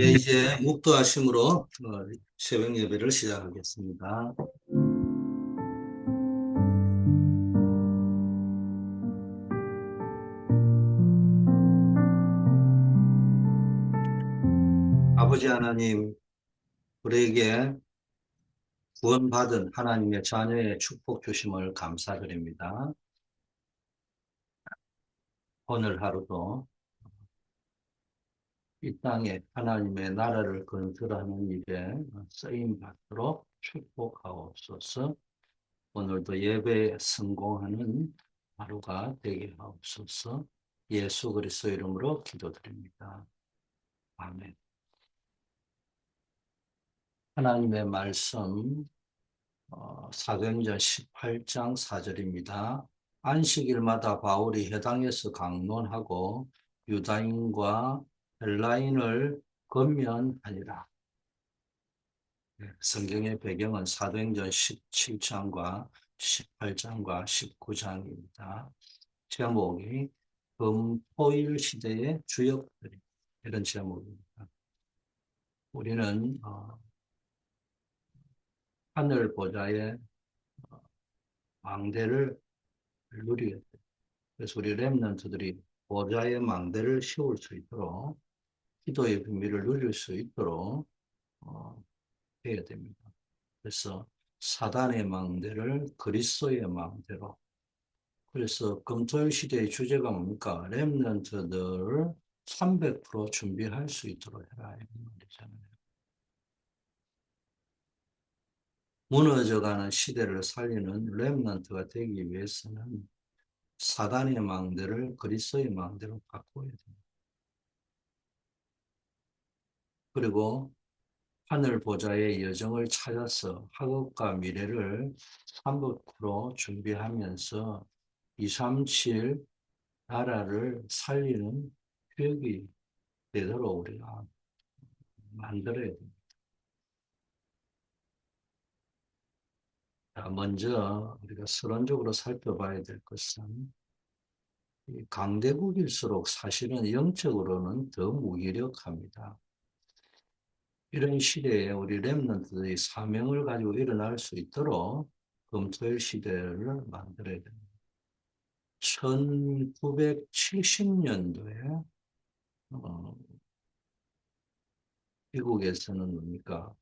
네, 이제 묵도하심으로 새벽 예배를 시작하겠습니다. 아버지 하나님, 우리에게 구원받은 하나님의 자녀의 축복 주심을 감사드립니다. 오늘 하루도 이 땅에 하나님의 나라를 건설하는 일에 쓰임 받도록 축복하옵소서. 오늘도 예배에 성공하는 하루가 되게 하옵소서. 예수 그리스도 이름으로 기도드립니다. 아멘. 하나님의 말씀 사도행전 18장 4절입니다. 안식일마다 바울이 회당에서 강론하고 유다인과 헬라인을 권면하니라. 성경의 배경은 사도행전 17장과 18장과 19장입니다. 제목이 금토일 시대의 주역들, 이런 제목입니다. 우리는 하늘 보좌의 망대를 누리게 돼요. 그래서 우리 렘넌트들이 보좌의 망대를 씌울 수 있도록 기도의 비밀을 누릴 수 있도록 해야 됩니다. 그래서 사단의 망대를 그리스도의 망대로. 그래서 금토일 시대의 주제가 뭡니까? 렘넌트들을 300% 준비할 수 있도록 해라, 이런 말이잖아요. 무너져가는 시대를 살리는 렘넌트가 되기 위해서는 사단의 망대를 그리스도의 망대로 바꿔야 됩니다. 그리고 하늘 보좌의 여정을 찾아서 학업과 미래를 300% 준비하면서 237 나라를 살리는 교육이 되도록 우리가 만들어야 됩니다. 자, 먼저 우리가 서론적으로 살펴봐야 될 것은 강대국일수록 사실은 영적으로는 더 무기력합니다. 이런 시대에 우리 렘넌트들이 사명을 가지고 일어날 수 있도록 금토일 시대를 만들어야 됩니다. 1970년도에 미국에서는 뭡니까?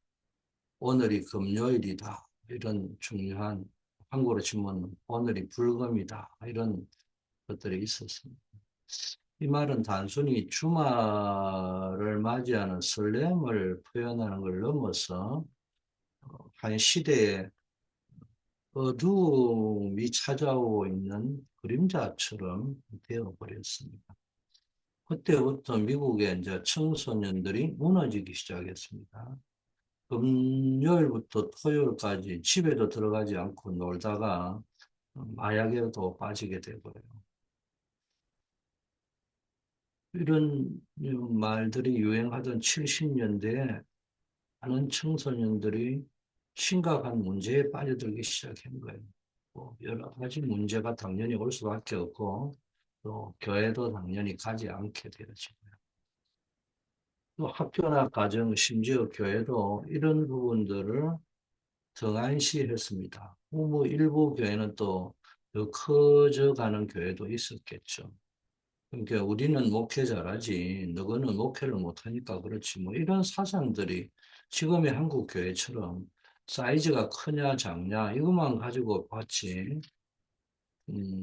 오늘이 금요일이다. 이런 중요한, 한국어로 치면 오늘이 불금이다. 이런 것들이 있었습니다. 이 말은 단순히 주말을 맞이하는 설렘을 표현하는 걸 넘어서 한 시대에 어두움이 찾아오고 있는 그림자처럼 되어버렸습니다. 그때부터 미국의 이제 청소년들이 무너지기 시작했습니다. 금요일부터 토요일까지 집에도 들어가지 않고 놀다가 마약에도 빠지게 되고요. 이런 말들이 유행하던 70년대에 많은 청소년들이 심각한 문제에 빠져들기 시작한 거예요. 뭐 여러 가지 문제가 당연히 올 수밖에 없고 또 교회도 당연히 가지 않게 되어지고요. 또 학교나 가정, 심지어 교회도 이런 부분들을 등한시했습니다. 뭐 일부 교회는 또 더 커져가는 교회도 있었겠죠. 그러니까 우리는 목회 잘하지, 너희는 목회를 못하니까 그렇지. 뭐 이런 사상들이 지금의 한국 교회처럼 사이즈가 크냐 작냐 이것만 가지고 봤지.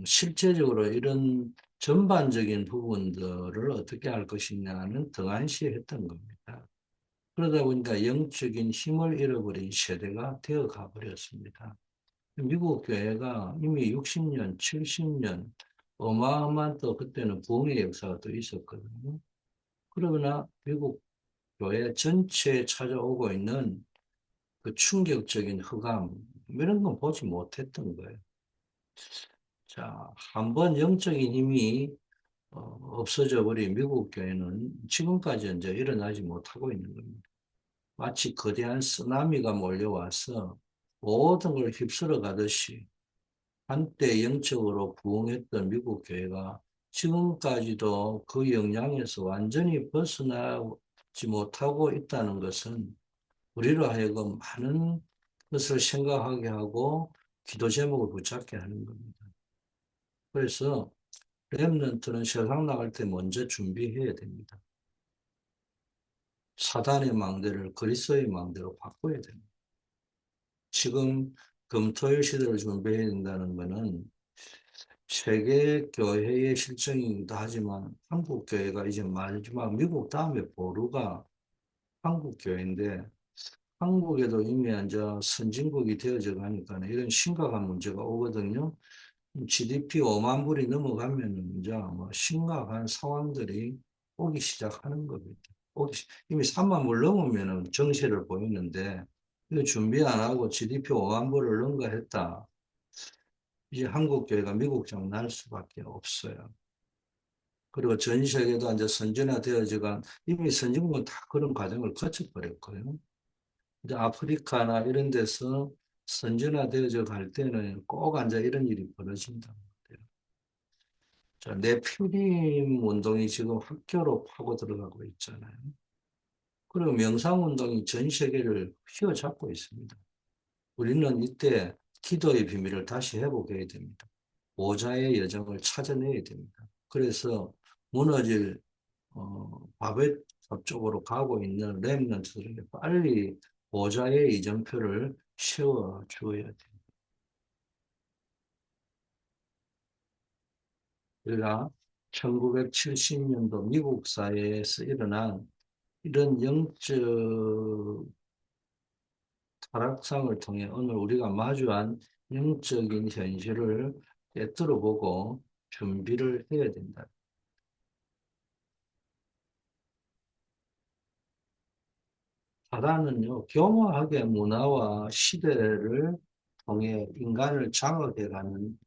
실제적으로 이런 전반적인 부분들을 어떻게 할 것이냐는 등한시했던 겁니다. 그러다 보니까 영적인 힘을 잃어버린 세대가 되어 가버렸습니다. 미국 교회가 이미 60년, 70년 어마어마한 또 그때는 부흥의 역사가 또 있었거든요. 그러나 미국 교회 전체에 찾아오고 있는 그 충격적인 흑암, 이런 건 보지 못했던 거예요. 자, 한번 영적인 힘이 없어져 버린 미국 교회는 지금까지 이제 일어나지 못하고 있는 겁니다. 마치 거대한 쓰나미가 몰려와서 모든 걸 휩쓸어 가듯이 한때 영적으로 부흥했던 미국 교회가 지금까지도 그 영향에서 완전히 벗어나지 받지 못하고 있다는 것은 우리로 하여금 많은 것을 생각하게 하고 기도 제목을 붙잡게 하는 겁니다. 그래서 렘넌트는 세상 나갈 때 먼저 준비해야 됩니다. 사단의 망대를 그리스도의 망대로 바꿔야 됩니다. 지금 금토일 시대를 준비해야 된다는 것은 세계 교회의 실정이기도 하지만 한국 교회가 이제 마지막 미국 다음에 보루가 한국 교회인데 한국에도 이미 이제 선진국이 되어져 가니까 이런 심각한 문제가 오거든요. GDP 5만 불이 넘어가면 이제 뭐 심각한 상황들이 오기 시작하는 겁니다. 이미 3만 불 넘으면 정세를 보이는데 이거 준비 안 하고 GDP 5만 불을 넘가했다. 이제 한국 교회가 미국장 날 수밖에 없어요. 그리고 전 세계도 이제 선진화되어지가 이미 선진국은 다 그런 과정을 거쳐버렸고요. 이제 아프리카나 이런 데서 선진화되어져 갈 때는 꼭 이제 이런 일이 벌어진다. 자, 네피림 운동이 지금 학교로 파고 들어가고 있잖아요. 그리고 명상 운동이 전 세계를 휘어잡고 있습니다. 우리는 이때 기도의 비밀을 다시 회복해야 됩니다. 보좌의 여정을 찾아내야 됩니다. 그래서 무너질 바벳 쪽으로 가고 있는 렘넌트들에게 빨리 보좌의 이정표를 세워 주어야 됩니다. 우리가 1970년도 미국 사회에서 일어난 이런 영적 타락상을 통해 오늘 우리가 마주한 영적인 현실을 꿰뚫어 보고 준비를 해야 된다. 사단은요, 교묘하게 문화와 시대를 통해 인간을 장악해가는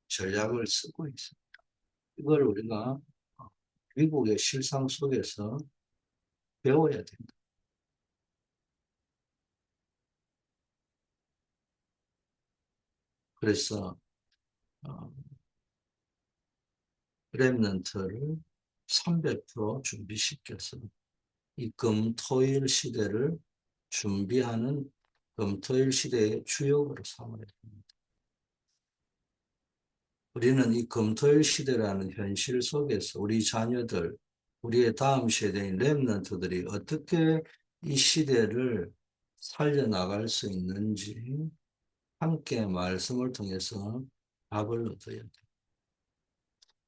전략을 쓰고 있습니다. 이걸 우리가 미국의 실상 속에서 배워야 된다. 그래서 어, 랩런트를 300% 준비시켜서 이 금토일 시대를 준비하는 금토일 시대의 주역으로 삼아야 됩니다. 우리는 이 금토일 시대라는 현실 속에서 우리 자녀들, 우리의 다음 세대인 랩런트들이 어떻게 이 시대를 살려나갈 수 있는지 함께 말씀을 통해서 답을 얻어야 돼요.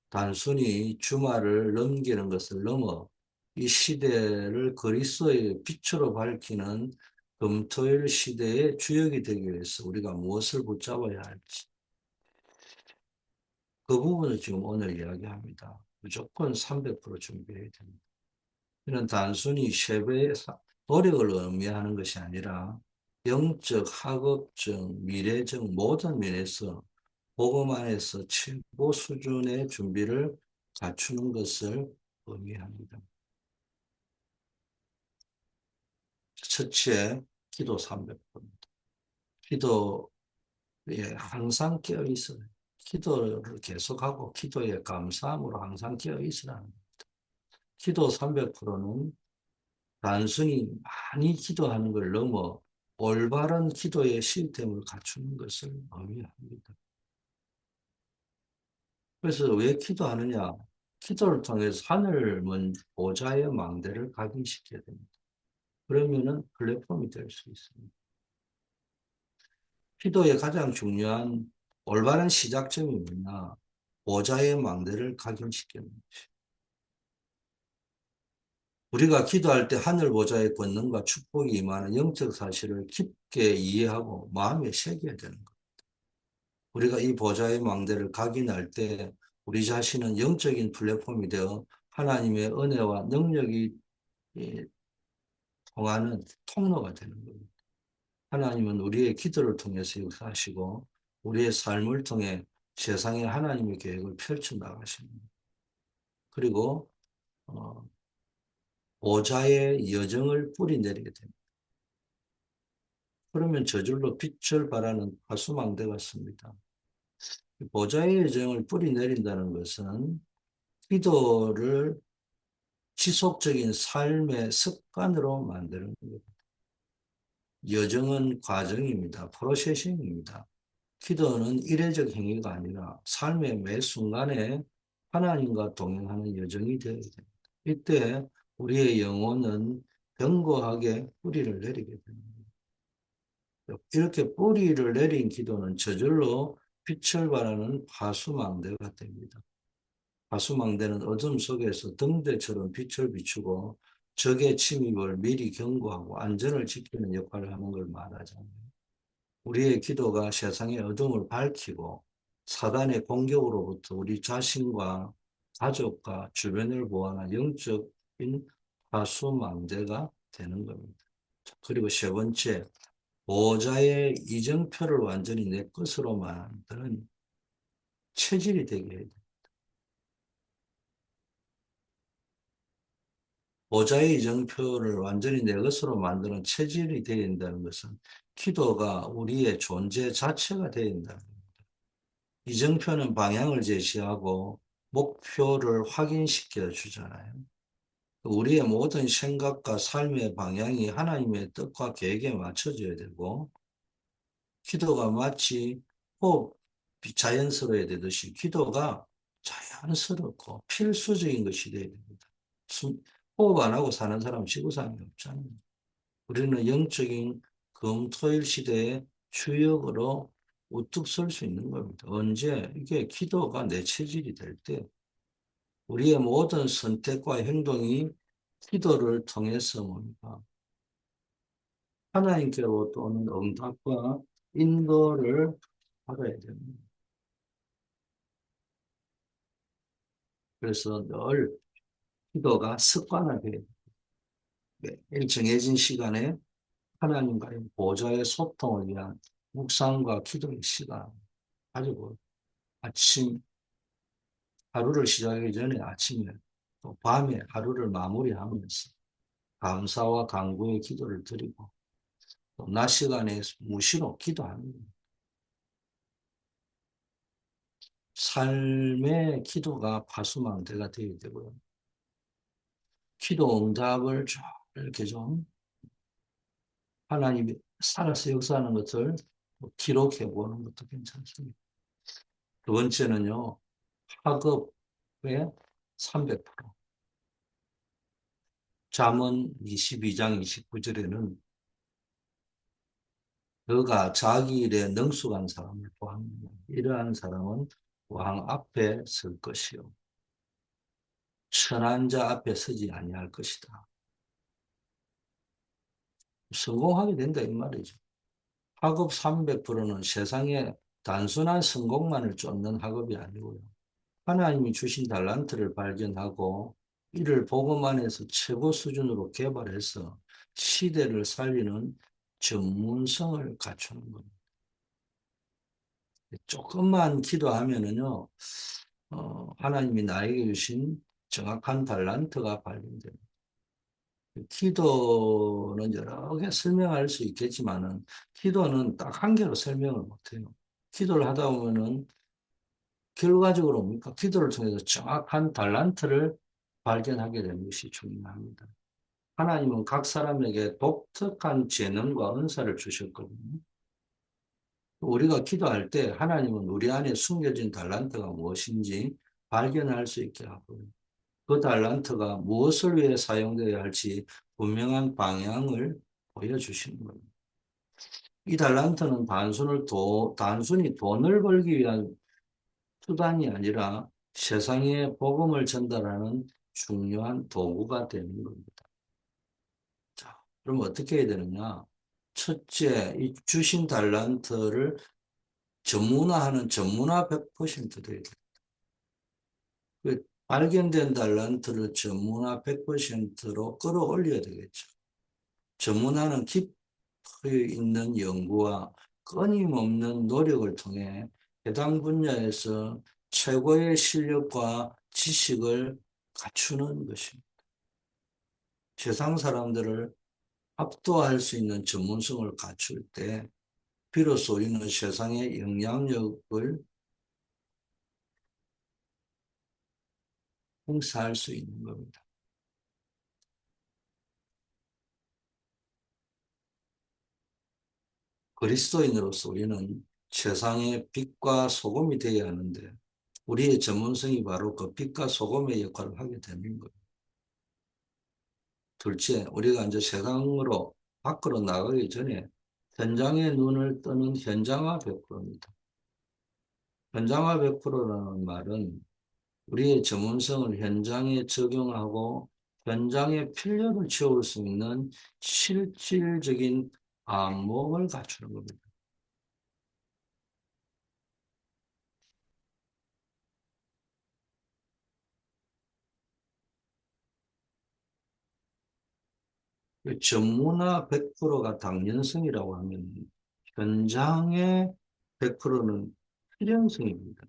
단순히 주말을 넘기는 것을 넘어 이 시대를 그리스도의 빛으로 밝히는 금토일 시대의 주역이 되기 위해서 우리가 무엇을 붙잡아야 할지 그 부분을 지금 오늘 이야기합니다. 무조건 300% 준비해야 됩니다. 이는 단순히 세배의 노력을 의미하는 것이 아니라 영적, 학업적, 미래적 모든 면에서 복음 안에서 최고 수준의 준비를 갖추는 것을 의미합니다. 첫째, 기도 300%입니다. 기도에 항상 깨어 있어요. 기도를 계속하고 기도에 감사함으로 항상 깨어 있으라는 겁니다. 기도 300%는 단순히 많이 기도하는 걸 넘어 올바른 기도의 시스템을 갖추는 것을 의미합니다. 그래서 왜 기도하느냐? 기도를 통해서 하늘 보좌의 망대를 각인시켜야 됩니다. 그러면은 플랫폼이 될 수 있습니다. 기도의 가장 중요한 올바른 시작점이 뭐냐? 보좌의 망대를 각인시키는 것이. 우리가 기도할 때 하늘 보좌의 권능과 축복이 임하는 영적 사실을 깊게 이해하고 마음에 새겨야 되는 것. 우리가 이 보좌의 망대를 각인할 때 우리 자신은 영적인 플랫폼이 되어 하나님의 은혜와 능력이 통하는 통로가 되는 겁니다. 하나님은 우리의 기도를 통해서 역사하시고 우리의 삶을 통해 세상에 하나님의 계획을 펼쳐 나가십니다. 그리고 어, 보좌의 여정을 뿌리내리게 됩니다. 그러면 저절로 빛을 발하는 가수망대 같습니다. 보좌의 여정을 뿌리내린다는 것은 기도를 지속적인 삶의 습관으로 만드는 겁니다. 여정은 과정입니다. 프로세싱입니다. 기도는 일회적 행위가 아니라 삶의 매 순간에 하나님과 동행하는 여정이 되어야 됩니다. 이때 우리의 영혼은 견고하게 뿌리를 내리게 됩니다. 이렇게 뿌리를 내린 기도는 저절로 빛을 발하는 파수망대가 됩니다. 파수망대는 어둠 속에서 등대처럼 빛을 비추고 적의 침입을 미리 경고하고 안전을 지키는 역할을 하는 걸 말하잖아요. 우리의 기도가 세상의 어둠을 밝히고 사단의 공격으로부터 우리 자신과 가족과 주변을 보호하는 영적인 파수망대가 되는 겁니다. 그리고 세 번째, 보호자의 이정표를 완전히 내 것으로 만드는 체질이 되게 해야 돼요. 보호자의 이정표를 완전히 내 것으로 만드는 체질이 되어야 된다는 것은 기도가 우리의 존재 자체가 되어야 된다는 겁니다. 이정표는 방향을 제시하고 목표를 확인시켜 주잖아요. 우리의 모든 생각과 삶의 방향이 하나님의 뜻과 계획에 맞춰져야 되고, 기도가 마치 호흡이 자연스러워야 되듯이 기도가 자연스럽고 필수적인 것이 되어야 됩니다. 호흡 안 하고 사는 사람 지구상에 없잖아요. 우리는 영적인 금토일 시대의 주역으로 우뚝 설 수 있는 겁니다. 언제? 이게 기도가 내 체질이 될 때, 우리의 모든 선택과 행동이 기도를 통해서 뭡니까? 하나님께로부터 오는 응답과 인도를 받아야 됩니다. 그래서 늘 기도가 습관화돼요. 매일 정해진 시간에 하나님과의 보좌의 소통을 위한 묵상과 기도의 시간 가지고 아침 하루를 시작하기 전에 아침에 또 밤에 하루를 마무리하면서 감사와 간구의 기도를 드리고 또 낮 시간에 무시로 기도합니다. 삶의 기도가 파수망대가 되어야 되고요. 기도 응답을 쭉 이렇게 좀 하나님이 살아서 역사하는 것을 기록해 보는 것도 괜찮습니다. 두 번째는요, 학업의 300%. 잠언 22장 29절에는 그가 자기 일에 능숙한 사람을 보았느냐. 이러한 사람은 왕 앞에 설 것이요. 천한 자 앞에 서지 아니할 것이다. 성공하게 된다 이 말이죠. 학업 300%는 세상에 단순한 성공만을 쫓는 학업이 아니고요. 하나님이 주신 달란트를 발견하고 이를 복음 안에서 최고 수준으로 개발해서 시대를 살리는 전문성을 갖추는 겁니다. 조금만 기도하면은요, 하나님이 나에게 주신 정확한 달란트가 발견됩니다. 기도는 여러 개 설명할 수 있겠지만은, 기도는 딱 한 개로 설명을 못해요. 기도를 하다 보면은 결과적으로 뭡니까? 기도를 통해서 정확한 달란트를 발견하게 되는 것이 중요합니다. 하나님은 각 사람에게 독특한 재능과 은사를 주셨거든요. 우리가 기도할 때 하나님은 우리 안에 숨겨진 달란트가 무엇인지 발견할 수 있게 하고요. 그 달란트가 무엇을 위해 사용되어야 할지 분명한 방향을 보여주시는 겁니다. 이 달란트는 단순히 돈을 벌기 위한 수단이 아니라 세상에 복음을 전달하는 중요한 도구가 되는 겁니다. 자, 그럼 어떻게 해야 되느냐? 첫째, 이 주신 달란트를 전문화하는 전문화 100% 돼야 돼요. 그 발견된 달란트를 전문화 100%로 끌어올려야 되겠죠. 전문화는 깊이 있는 연구와 끊임없는 노력을 통해 해당 분야에서 최고의 실력과 지식을 갖추는 것입니다. 세상 사람들을 압도할 수 있는 전문성을 갖출 때 비로소 우리는 세상의 영향력을 행사할 수 있는 겁니다. 그리스도인으로서 우리는 세상의 빛과 소금이 되어야 하는데 우리의 전문성이 바로 그 빛과 소금의 역할을 하게 되는 거예요. 둘째, 우리가 이제 세상으로 밖으로 나가기 전에 현장의 눈을 뜨는 현장화 100%입니다. 현장화 100%라는 말은 우리의 전문성을 현장에 적용하고 현장의 필요를 채울 수 있는 실질적인 안목을 갖추는 겁니다. 전문화 100%가 당연성이라고 하면 현장의 100%는 필연성입니다.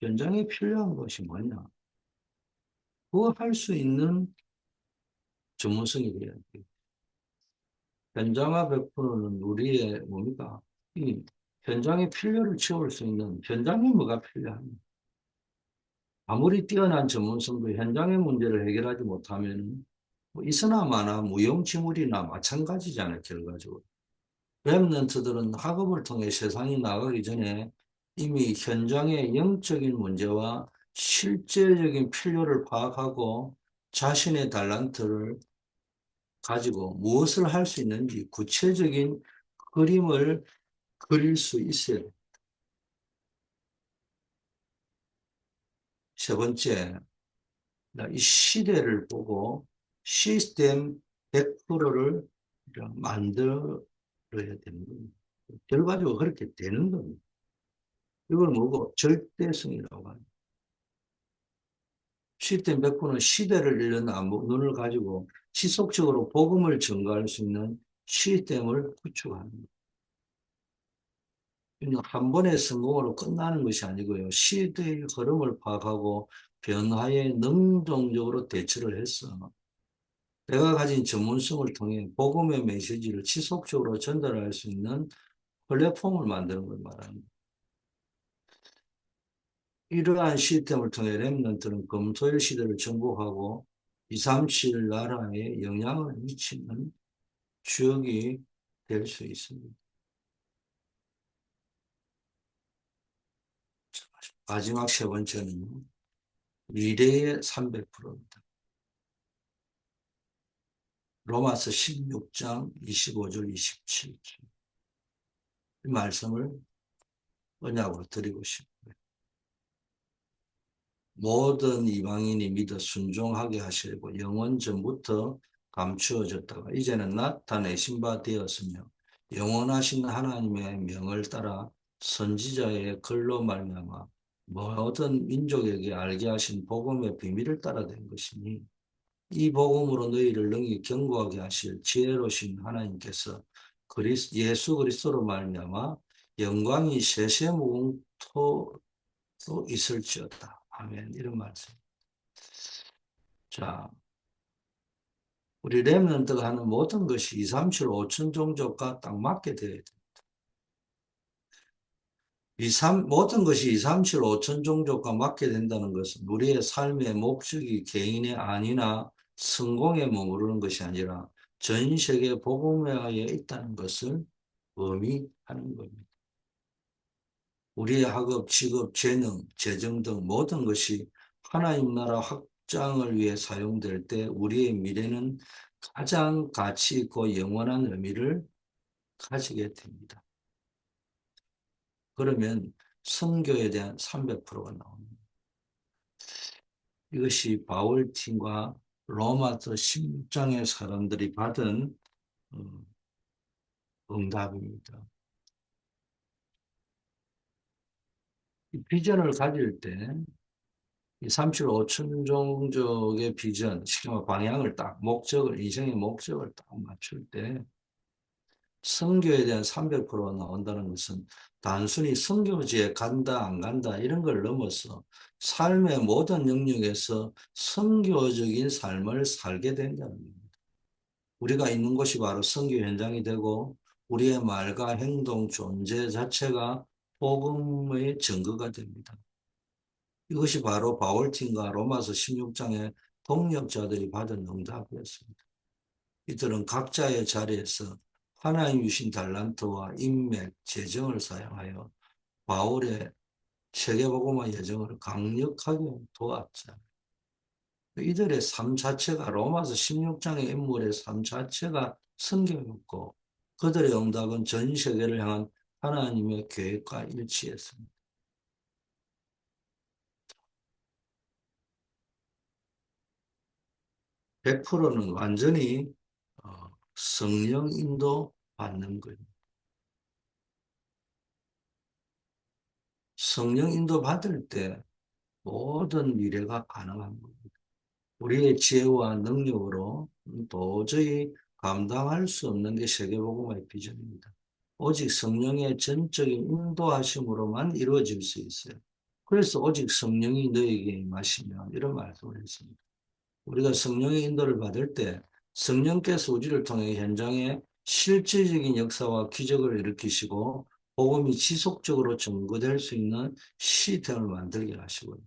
현장에 필요한 것이 뭐냐? 그거 할 수 있는 전문성이 돼야 돼요. 현장화 100%는 우리의 뭡니까? 이 현장의 필요를 채울 수 있는 현장에 뭐가 필요합니까? 아무리 뛰어난 전문성도 현장의 문제를 해결하지 못하면 뭐 있으나 마나 무용지물이나 마찬가지잖아요, 결과적으로. 랩런트들은 학업을 통해 세상이 나가기 전에 이미 현장의 영적인 문제와 실제적인 필요를 파악하고 자신의 달란트를 가지고 무엇을 할 수 있는지 구체적인 그림을 그릴 수 있어야 돼요. 세 번째, 이 시대를 보고 시스템 100%를 만들어야 되는 겁니다. 결과적으로 그렇게 되는 겁니다. 이걸 뭐고 절대성이라고 합니다. 시스템 100%는 시대를 읽는 눈을 가지고 지속적으로 복음을 전가할 수 있는 시스템을 구축합니다. 한 번의 성공으로 끝나는 것이 아니고요. 시대의 흐름을 파악하고 변화에 능동적으로 대처를 해서 내가 가진 전문성을 통해 복음의 메시지를 지속적으로 전달할 수 있는 플랫폼을 만드는 걸 말합니다. 이러한 시스템을 통해 렘넌트는 금토일 시대를 정복하고 237 나라에 영향을 미치는 주역이 될 수 있습니다. 마지막 세 번째는 미래의 300%입니다. 로마서 16장 25절 27절 이 말씀을 언약으로 드리고 싶어요. 모든 이방인이 믿어 순종하게 하시고 영원 전부터 감추어졌다가 이제는 나타내신 바 되었으며 영원하신 하나님의 명을 따라 선지자의 글로 말미암아 모든 민족에게 알게 하신 복음의 비밀을 따라 된 것이니 이 복음으로 너희를 능히 견고하게 하실 지혜로우신 하나님께서 예수 그리스도로 말미암아 영광이 세세무궁토록 있을지어다. 아멘. 이런 말씀. 자, 우리 렘넌트가 하는 모든 것이 2, 3, 7, 5천 종족과 딱 맞게 돼야 돼. 모든 것이 2, 3, 7, 5천 종족과 맞게 된다는 것은 우리의 삶의 목적이 개인의 안위나 성공에 머무르는 것이 아니라 전 세계 복음화에 있다는 것을 의미하는 겁니다. 우리의 학업, 직업, 재능, 재정 등 모든 것이 하나님 나라 확장을 위해 사용될 때 우리의 미래는 가장 가치 있고 영원한 의미를 가지게 됩니다. 그러면 선교에 대한 300%가 나옵니다. 이것이 바울팀과 로마서 16장의 사람들이 받은 응답입니다. 이 비전을 가질 때 이 37, 5천 종족의 비전, 방향을 딱, 인생의 목적을 딱 맞출 때 선교에 대한 300%가 나온다는 것은 단순히 선교지에 간다, 안 간다, 이런 걸 넘어서 삶의 모든 영역에서 선교적인 삶을 살게 된다는 겁니다. 우리가 있는 곳이 바로 선교 현장이 되고 우리의 말과 행동, 존재 자체가 복음의 증거가 됩니다. 이것이 바로 바울팀과 로마서 16장의 동역자들이 받은 응답이었습니다. 이들은 각자의 자리에서 하나님 주신 달란트와 인맥, 재정을 사용하여 바울의 세계복음화 여정을 강력하게 도왔죠. 이들의 삶 자체가 로마서 16장의 인물의 삶 자체가 성경이었고 그들의 응답은 전 세계를 향한 하나님의 계획과 일치했습니다. 100%는 완전히 성령 인도 받는 거예요. 성령 인도 받을 때 모든 미래가 가능한 겁니다. 우리의 지혜와 능력으로 도저히 감당할 수 없는 게 세계복음화의 비전입니다. 오직 성령의 전적인 인도하심으로만 이루어질 수 있어요. 그래서 오직 성령이 너에게 임하시면 이런 말씀을 했습니다. 우리가 성령의 인도를 받을 때 성령께서 우리를 통해 현장에 실질적인 역사와 기적을 일으키시고 복음이 지속적으로 전거될 수 있는 시스템을 만들게 하시고요.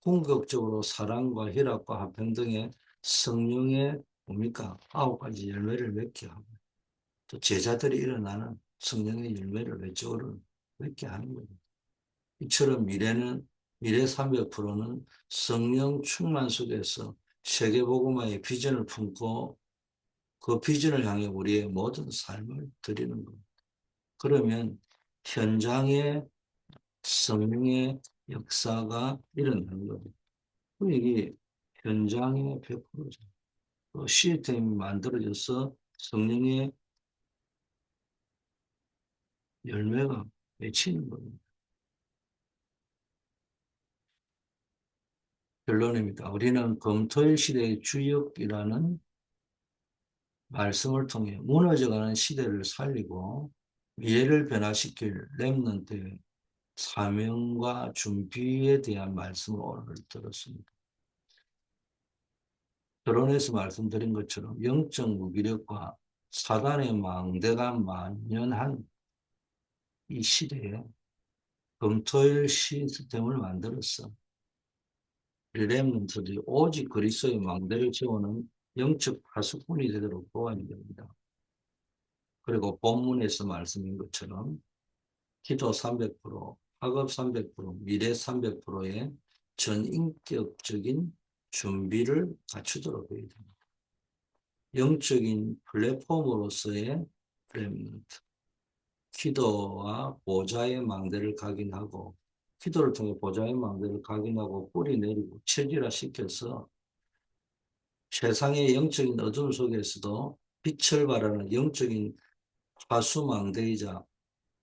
궁극적으로 사랑과 희락과 화평 등의 성령의 뭡니까? 9가지 열매를 맺게 하고 또 제자들이 일어나는 성령의 열매를 외적으로 맺게 하는 겁니다. 이처럼 미래 300%는 성령 충만 속에서 세계복음화의 비전을 품고 그 비전을 향해 우리의 모든 삶을 드리는 겁니다. 그러면 현장에 성령의 역사가 일어나는 겁니다. 이게 현장의 100%죠. 시스템이 만들어져서 성령의 열매가 맺히는 겁니다. 결론입니다. 우리는 검토일 시대의 주역이라는 말씀을 통해 무너져가는 시대를 살리고 미래를 변화시킬 렘넌트의 사명과 준비에 대한 말씀을 오늘 들었습니다. 결론에서 말씀드린 것처럼 영적 무기력과 사단의 망대가 만연한 이 시대에 검토일 시스템을 만들었어. 렘넌트들이 오직 그리스도의 망대를 채우는 영적 파수꾼이 되도록 도와야 됩니다. 그리고 본문에서 말씀인 것처럼 기도 300%, 학업 300%, 미래 300%의 전인격적인 준비를 갖추도록 해야 됩니다. 영적인 플랫폼으로서의 렘넌트, 기도와 보좌의 망대를 각인하고 기도를 통해 보좌의 망대를 각인하고 뿌리 내리고 체질화시켜서 세상의 영적인 어둠 속에서도 빛을 발하는 영적인 화수망대이자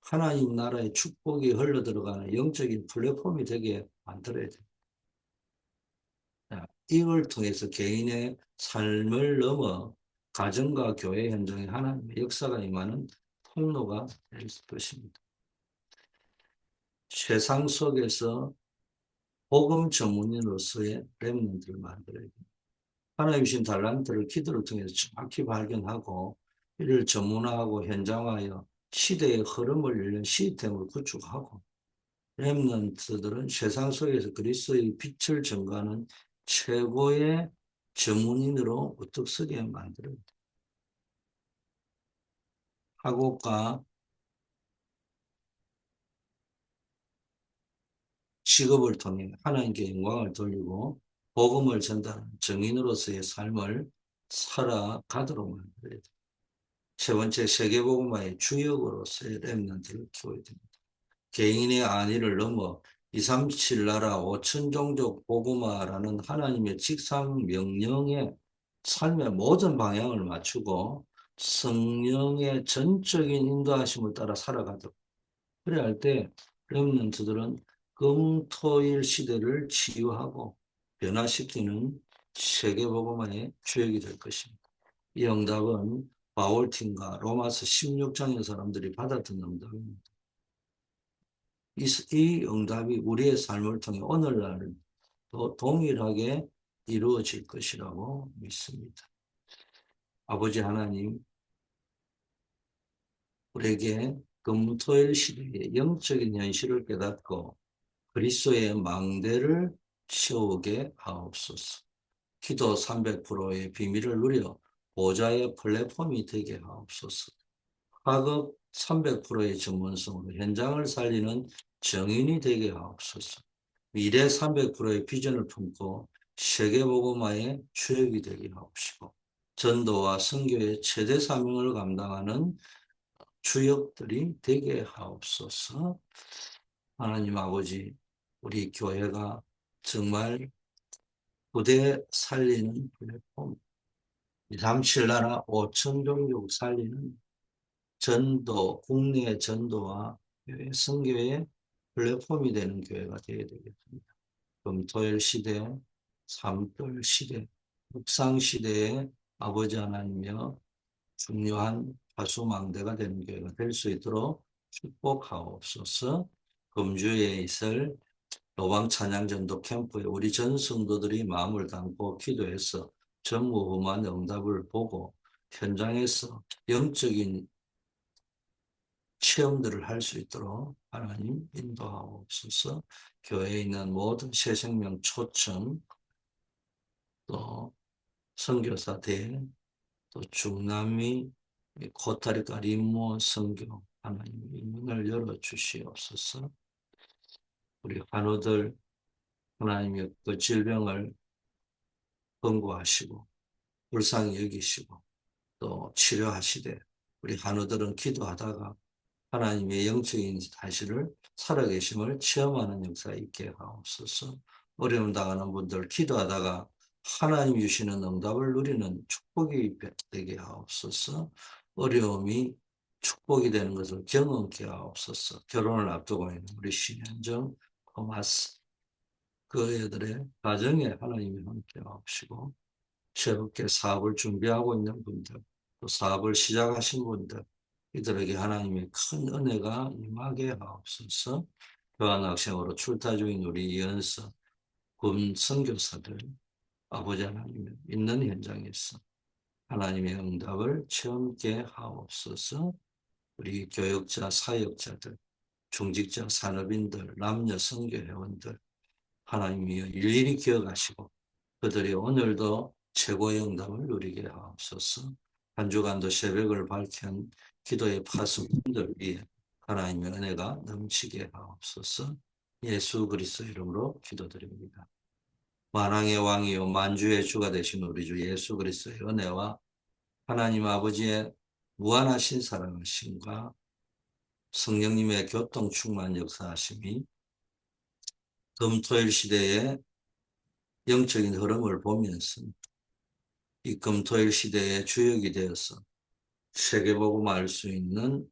하나님 나라의 축복이 흘러들어가는 영적인 플랫폼이 되게 만들어야 돼요. 이걸 통해서 개인의 삶을 넘어 가정과 교회 현장에 하나님의 역사가 임하는 통로가 될 것입니다. 세상 속에서 복음 전문인으로서의 렘넌트를 만들어야 됩니다. 하나님 주신 달란트를 기도를 통해서 정확히 발견하고 이를 전문화하고 현장화하여 시대의 흐름을 읽는 시스템을 구축하고 렘넌트들은 세상 속에서 그리스도의 빛을 전가하는 최고의 전문인으로 우뚝 서게 만듭니다. 학업과 직업을 통해 하나님께 영광을 돌리고 복음을 전달하는 정인으로서의 삶을 살아가도록 만들어야 됩니다. 세 번째, 세계복음화의 주역으로서의 렘넌트를 키워야 됩니다. 개인의 안위를 넘어 237 나라 5천 종족 복음화라는 하나님의 직상 명령에 삶의 모든 방향을 맞추고 성령의 전적인 인도하심을 따라 살아가도록 그래야 할 때 렘넌트들은 금토일 시대를 치유하고 변화시키는 세계복음화의 주역이 될 것입니다. 이 응답은 바울팀과 로마서 16장의 사람들이 받았던 응답입니다. 이 응답이 우리의 삶을 통해 오늘날 동일하게 이루어질 것이라고 믿습니다. 아버지 하나님, 우리에게 금토일 시대의 영적인 현실을 깨닫고 그리스도의 망대를 세우게 하옵소서. 기도 300%의 비밀을 누려 보좌의 플랫폼이 되게 하옵소서. 파급 300%의 전문성으로 현장을 살리는 정인이 되게 하옵소서. 미래 300%의 비전을 품고 세계복음화의 주역이 되게 하옵시고 전도와 선교의 최대 사명을 감당하는 주역들이 되게 하옵소서. 하나님 아버지, 우리 교회가 정말 부대 살리는 플랫폼, 237 나라 5천 종족 살리는 전도, 국내 전도와 교회 선교의 플랫폼이 되는 교회가 되어야 되겠습니다. 금토일 시대, 삼돌 시대, 묵상 시대의 아버지 하나님이여 중요한 파수망대가 되는 교회가 될 수 있도록 축복하옵소서. 금주에 있을 노방 찬양전도 캠프에 우리 전 성도들이 마음을 담고 기도해서 전무후무한 응답을 보고 현장에서 영적인 체험들을 할 수 있도록 하나님 인도하옵소서. 교회에 있는 모든 새생명 초청, 또 선교사 대회, 또 중남미 코타리카 림모 선교 하나님의 문을 열어주시옵소서. 우리 환우들 하나님의 그 질병을 권고하시고 불쌍히 여기시고 또 치료하시되 우리 환우들은 기도하다가 하나님의 영적인 사실을 살아계심을 체험하는 역사 있게 하옵소서. 어려움 당하는 분들 기도하다가 하나님 주시는 응답을 누리는 축복이 되게 하옵소서. 어려움이 축복이 되는 것을 경험케 하옵소서. 결혼을 앞두고 있는 우리 신현정, 토마스 그 애들의 가정에 하나님이 함께 하옵시고 새롭게 사업을 준비하고 있는 분들 또 사업을 시작하신 분들 이들에게 하나님의 큰 은혜가 임하게 하옵소서. 교환학생으로 출타 중인 우리 이연서 군 선교사들 아버지 하나님 있는 현장에서 하나님의 응답을 체험케 하옵소서. 우리 교역자, 사역자들, 중직자, 산업인들, 남녀 선교 회원들 하나님이 일일이 기억하시고 그들이 오늘도 최고의 응답을 누리게 하옵소서. 한 주간도 새벽을 밝힌 기도의 파수꾼들 위해 하나님의 은혜가 넘치게 하옵소서. 예수 그리스도 이름으로 기도드립니다. 만왕의 왕이요 만주의 주가 되신 우리 주 예수 그리스도의 은혜와 하나님 아버지의 무한하신 사랑하심과 성령님의 교통 충만 역사하심이 금토일 시대의 영적인 흐름을 보면서 이 금토일 시대의 주역이 되어서 세계복음 알 수 있는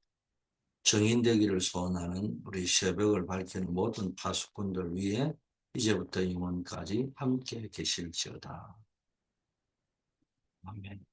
정인되기를 소원하는 우리 새벽을 밝히는 모든 파수꾼들 위해 이제부터 영원까지 함께 계실지어다. 아멘.